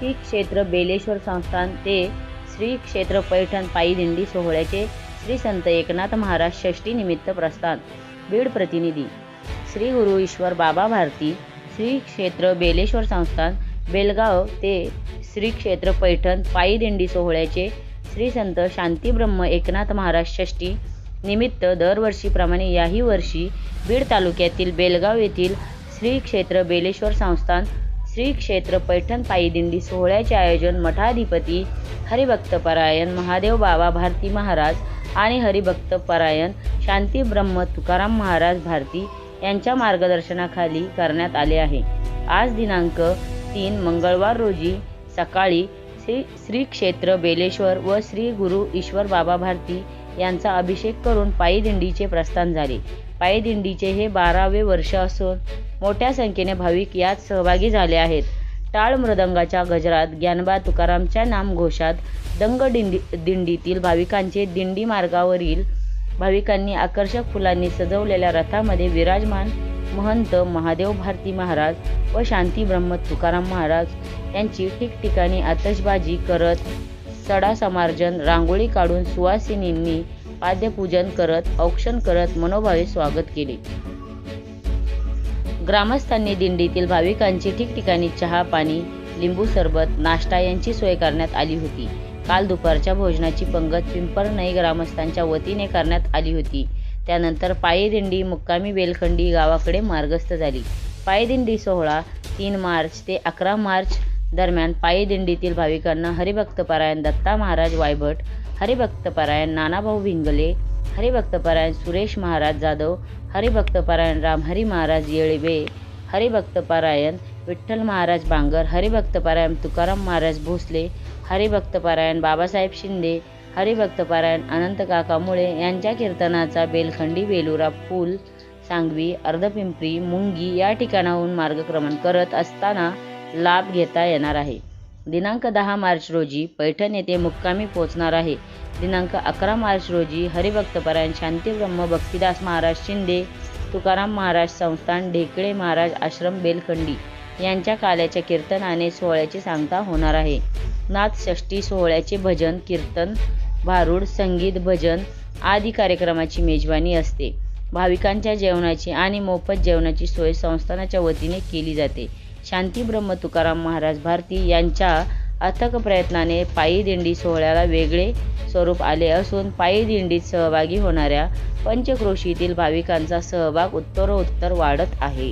श्री क्षेत्र बेलेश्वर संस्थान ते श्री क्षेत्र पैठण पायी दिंडी सोहळ्याचे श्री संत एकनाथ महाराज षष्ठी निमित्त प्रस्थान. बीड प्रतिनिधी. श्री गुरु ईश्वर बाबा भारती श्री क्षेत्र बेलेश्वर संस्थान बेलगाव ते श्री क्षेत्र पैठण पायी दिंडी सोहळ्याचे श्री संत शांतीब्रह्म एकनाथ महाराज षष्ठी निमित्त दरवर्षीप्रमाणे याही वर्षी बीड तालुक्यातील बेलगाव येथील श्री क्षेत्र बेलेश्वर संस्थान श्री क्षेत्र पैठण पायी दिंडी सोहळ्याचे आयोजन मठाधिपती हरिभक्तपरायण महादेव बाबा भारती महाराज आणि हरिभक्तपरायण शांतीब्रह्म तुकाराम महाराज भारती यांच्या मार्गदर्शनाखाली करण्यात आले आहे. आज दिनांक 3 मंगळवार रोजी सकाळी श्री क्षेत्र बेलेश्वर व श्री गुरु ईश्वर बाबा भारती यांचा अभिषेक करून पायी दिंडीचे प्रस्थान झाले. पायी दिंडीचे हे 12वे वर्ष असून मोठ्या संख्येने भाविक यात सहभागी झाले आहेत. टाळ मृदंगाच्या गजरात ज्ञानबा तुकारामच्या नामघोषात दंग दिंडीतील भाविकांचे दिंडी मार्गावरील भाविकांनी आकर्षक फुलांनी सजवलेल्या रथामध्ये विराजमान महंत महादेव भारती महाराज व शांतीब्रह्म तुकाराम महाराज यांची ठिकठिकाणी आतषबाजी करत सडा समार्जन रांगोळी काढून सुवासिनींनी पाद्यपूजन करत औक्षण करत मनोभावे स्वागत केले. ग्रामस्थांनी दिंडीतील भाविकांची ठिकठिकाणी चहा पाणी लिंबू सरबत नाश्ता यांची सोय करण्यात आली होती. काल दुपारच्या भोजनाची पंगत पिंपळनई ग्रामस्थांच्या वतीने करण्यात आली होती. त्यानंतर पायी दिंडी मुक्कामी बेलखंडी गावाकडे मार्गस्थ झाली. पायी दिंडी सोहळा 3 मार्च ते 11 मार्च दरम्यान पायी दिंडीतील भाविकांना हरिभक्तपरायण दत्ता महाराज वायभट, हरिभक्तपरायण नानाभाऊ भिंगले, हरिभक्तपरायण सुरेश महाराज जाधव, हरिभक्तपरायण रामहरी महाराज येळवे, हरिभक्तपरायण विठ्ठल महाराज बांगर, हरिभक्तपरायण तुकाराम महाराज भोसले, हरिभक्तपरायण बाबासाहेब शिंदे, हरिभक्तपरायण अनंत काका मुळे यांच्या कीर्तनाचा बेलखंडी, बेलुरा, फूल, सांगवी, अर्धपिंपरी, मुंगी या ठिकाणाहून मार्गक्रमण करत असताना लाभ घेता येणार आहे. दिनांक 10 मार्च रोजी पैठण येथे मुक्कामी पोहोचणार आहे. दिनांक 11 मार्च रोजी हरिभक्तपरायण शांतीब्रह्म भक्तिदास महाराज शिंदे तुकाराम महाराज संस्थान ढेकळे महाराज आश्रम बेलखंडी यांच्या काल्याच्या कीर्तनाने सोहळ्याची सांगता होणार आहे. नाथ षष्ठी सोहळ्याचे भजन कीर्तन भारूड संगीत भजन आदी कार्यक्रमाची मेजवानी असते. भाविकांच्या जेवणाची आणि मोफत जेवणाची सोय संस्थानाच्या वतीने केली जाते. शांतीब्रह्म तुकाराम महाराज भारती यांच्या अथक प्रयत्नाने पायी दिंडी सोहळ्याला वेगळे स्वरूप आले असून पायी दिंडीत सहभागी होणाऱ्या पंचक्रोशीतील भाविकांचा सहभाग उत्तरोत्तर वाढत आहे.